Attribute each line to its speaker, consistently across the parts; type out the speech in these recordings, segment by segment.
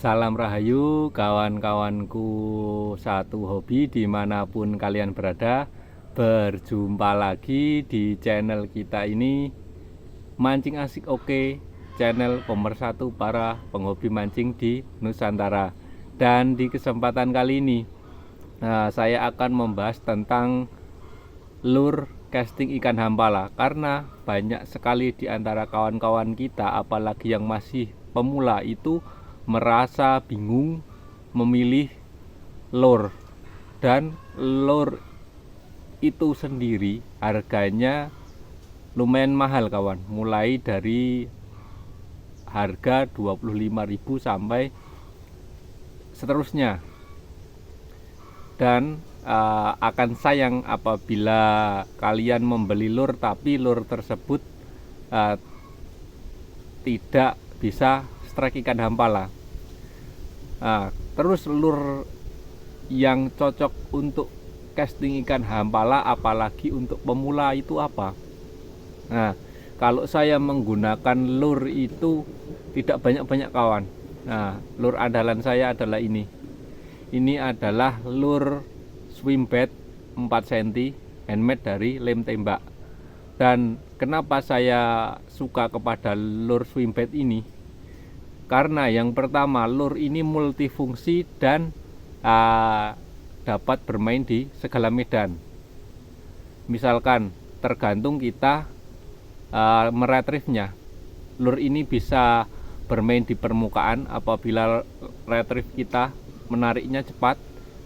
Speaker 1: Salam Rahayu kawan-kawanku satu hobi dimanapun kalian berada. Berjumpa lagi di channel kita ini, Mancing Asik Oke, channel pemersatu para penghobi mancing di Nusantara. Dan di kesempatan kali ini saya akan membahas tentang lure casting ikan hampala, karena banyak sekali di antara kawan-kawan kita, apalagi yang masih pemula, itu merasa bingung memilih lure. Dan lure itu sendiri harganya lumayan mahal kawan, mulai dari harga 25.000 sampai seterusnya. Dan akan sayang apabila kalian membeli lure tapi lure tersebut tidak bisa strike ikan hampala. Terus lure yang cocok untuk casting ikan hampala, apalagi untuk pemula, itu apa? Nah, kalau saya menggunakan lure itu tidak banyak-banyak kawan. Nah, lure andalan saya adalah ini. Ini adalah lure swimbait 4 cm handmade dari lem tembak. Dan kenapa saya suka kepada lure swimbait ini? Karena yang pertama, lure ini multifungsi dan dapat bermain di segala medan. Misalkan tergantung kita meretriefnya. Lure ini bisa bermain di permukaan apabila retrief kita menariknya cepat,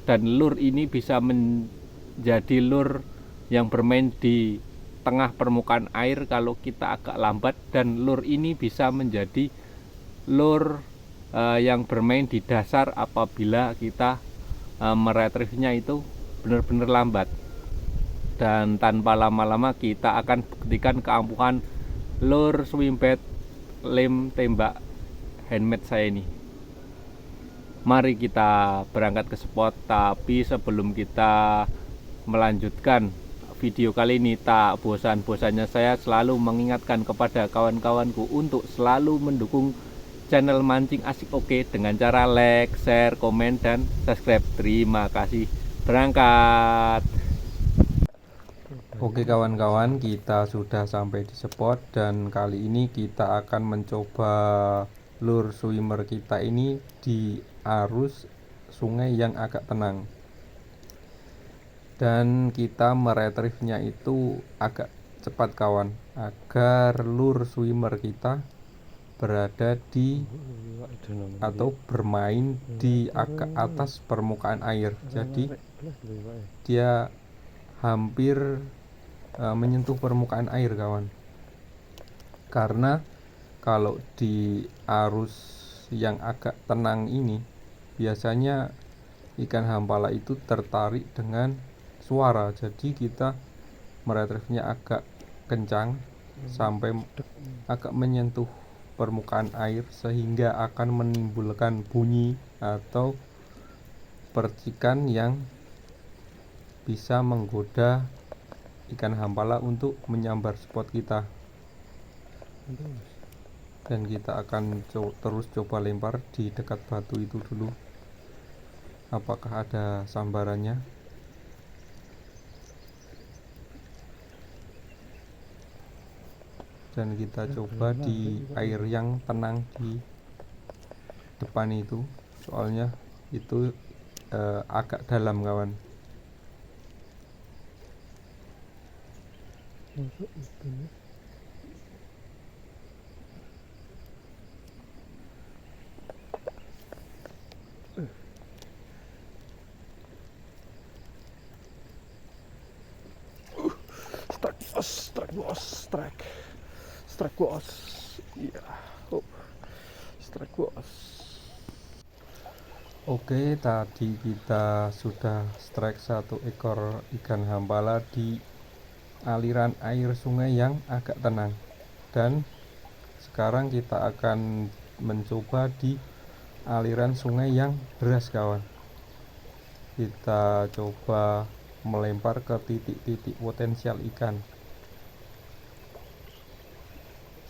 Speaker 1: dan lure ini bisa menjadi lure yang bermain di tengah permukaan air kalau kita agak lambat, dan lure ini bisa menjadi lure yang bermain di dasar apabila kita meretriefnya itu benar-benar lambat. Dan tanpa lama-lama kita akan buktikan keampuhan lure swimbait lem tembak handmade saya ini. Mari kita berangkat ke spot. Tapi sebelum kita melanjutkan video kali ini, tak bosan-bosannya saya selalu mengingatkan kepada kawan-kawanku untuk selalu mendukung channel Mancing Asik Oke dengan cara like, share, komen, dan subscribe. Terima kasih. Berangkat. Oke kawan-kawan, kita sudah sampai di spot, dan kali ini kita akan mencoba lure swimmer kita ini di arus sungai yang agak tenang. Dan kita meretriefnya itu agak cepat kawan, agar lure swimmer kita berada di atau bermain di agak atas permukaan air. Jadi dia hampir menyentuh permukaan air kawan. Karena kalau di arus yang agak tenang ini, biasanya ikan hampala itu tertarik dengan suara. Jadi kita meretriefnya agak kencang sampai agak menyentuh permukaan air, sehingga akan menimbulkan bunyi atau percikan yang bisa menggoda ikan hampala untuk menyambar spot kita. Dan kita akan terus coba lempar di dekat batu itu dulu, apakah ada sambarannya. Dan kita coba di air yang tenang di depan itu, soalnya itu agak dalam kawan. Strike bos, iya, strike bos. Oke, tadi kita sudah strike satu ekor ikan hampala di aliran air sungai yang agak tenang. Dan sekarang kita akan mencoba di aliran sungai yang deras kawan. Kita coba melempar ke titik-titik potensial ikan.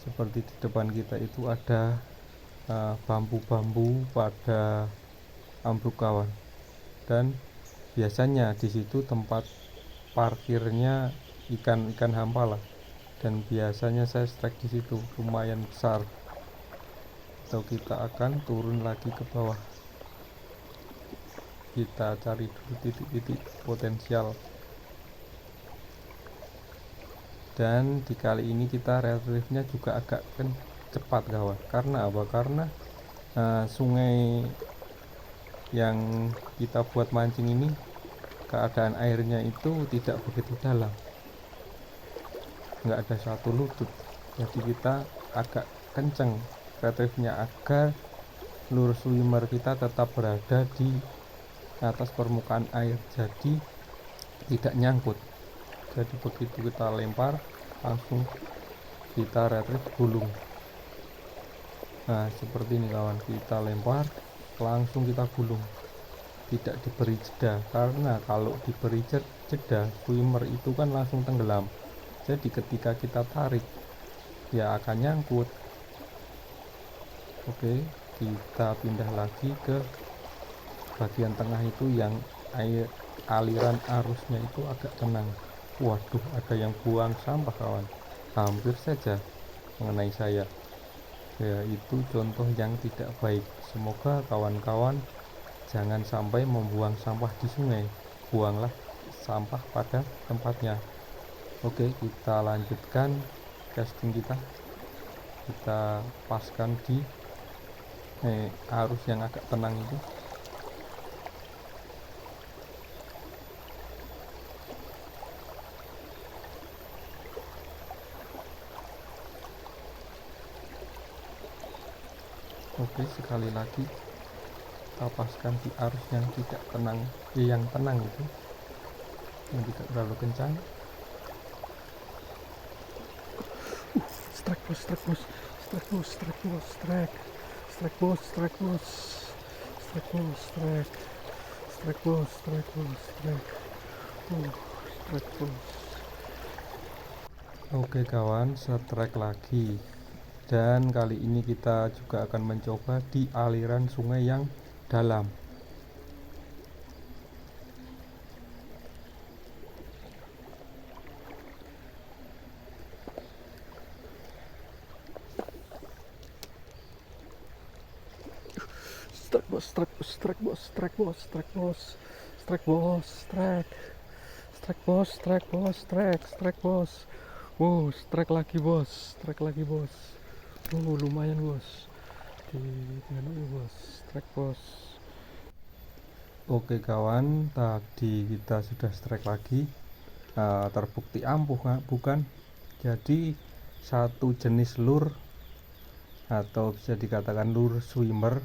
Speaker 1: Seperti di depan kita itu ada
Speaker 2: bambu-bambu pada ambruk kawan, dan biasanya di situ tempat parkirnya ikan hampala, dan biasanya saya strike di situ lumayan besar. Atau kita akan turun lagi ke bawah, kita cari dulu titik-titik potensial. Dan di kali ini kita retrieve-nya juga agak cepat kawan. Karena apa? Karena sungai yang kita buat mancing ini keadaan airnya itu tidak begitu dalam, nggak ada satu lutut, jadi kita agak kenceng retrieve-nya agar lure swimmer kita tetap berada di atas permukaan air, jadi tidak nyangkut. Jadi begitu kita lempar langsung kita retrieve gulung. Nah seperti ini kawan, kita lempar langsung kita gulung, tidak diberi jeda, karena kalau diberi jeda swimmer itu kan langsung tenggelam. Jadi ketika kita tarik ya akan nyangkut. Oke, kita pindah lagi ke bagian tengah itu yang air aliran arusnya itu agak tenang. Waduh, ada yang buang sampah kawan, hampir saja mengenai saya. Ya, itu contoh yang tidak baik. Semoga kawan-kawan jangan sampai membuang sampah di sungai, buanglah sampah pada tempatnya. Oke, kita lanjutkan casting kita paskan di arus yang agak tenang itu. Oke, sekali lagi kita paskan di arus yang tidak tenang, yang tenang itu, yang tidak terlalu kencang.
Speaker 3: Strike bos, strike bos, strike bos, strike bos, strike, strike bos, strike bos, strike bos, strike, strike bos, strike bos, strike, strike bos.
Speaker 2: Oke kawan, strike lagi, dan kali ini kita juga akan mencoba di aliran sungai yang dalam.
Speaker 3: Strike bos, strike bos, strike bos, strike bos, strike bos, strike bos, strike, strike bos, strike bos, strike, strike bos. Wow, strike lagi bos, strike lagi bos. Lumayan bos. Di mana bos? Strike bos.
Speaker 2: Oke kawan, tadi kita sudah strike lagi, terbukti ampuh bukan? Jadi satu jenis lure atau bisa dikatakan lure swimmer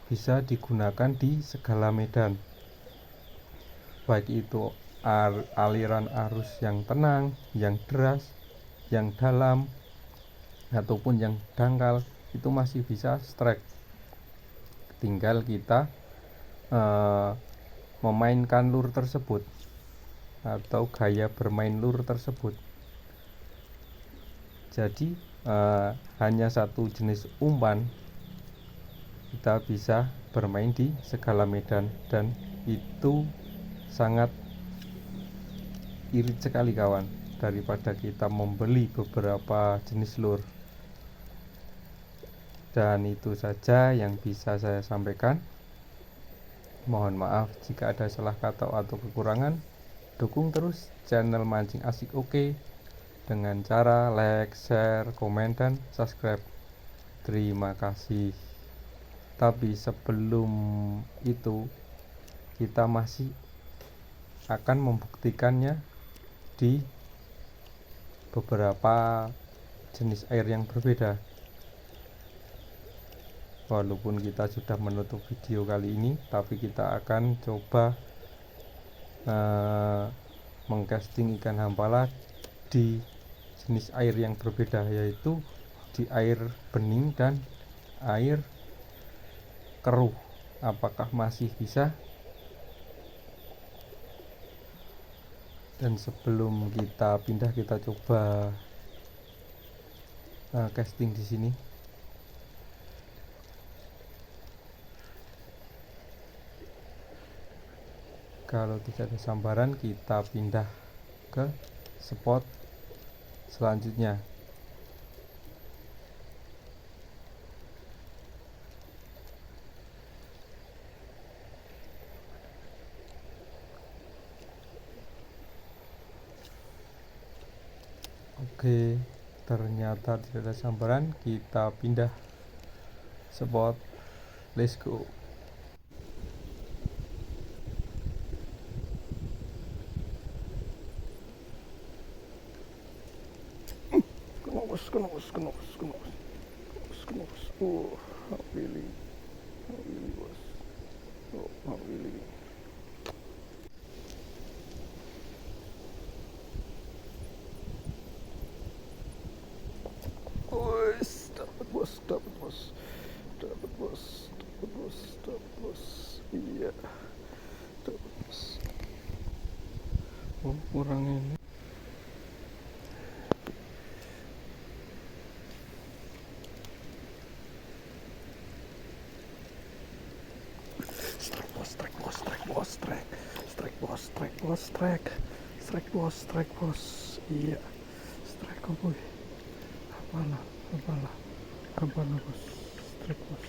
Speaker 2: bisa digunakan di segala medan, baik itu aliran arus yang tenang, yang deras, yang dalam, ataupun yang dangkal, itu masih bisa strike. Tinggal kita memainkan lure tersebut atau gaya bermain lure tersebut. Jadi hanya satu jenis umpan kita bisa bermain di segala medan, dan itu sangat irit sekali kawan, daripada kita membeli beberapa jenis lure. Dan itu saja yang bisa saya sampaikan. Mohon maaf jika ada salah kata atau kekurangan. Dukung terus channel Mancing Asik Oke dengan cara like, share, komen, dan subscribe. Terima kasih. Tapi sebelum itu, kita masih akan membuktikannya di beberapa jenis air yang berbeda. Walaupun kita sudah menutup video kali ini, tapi kita akan coba mengcasting ikan hampala di jenis air yang berbeda, yaitu di air bening dan air keruh. Apakah masih bisa? Dan sebelum kita pindah, kita coba casting di sini. Kalau tidak ada sambaran, kita pindah ke spot selanjutnya. Oke, ternyata tidak ada sambaran, kita pindah spot. Let's go.
Speaker 3: Kenapa? Oh, not really, bos. Oh, not really. Bos, dapat bos. Iya, dapat bos. Oh, kurang ini. Strike bos. Iya, strike boy. Apalah bos. Strike bos.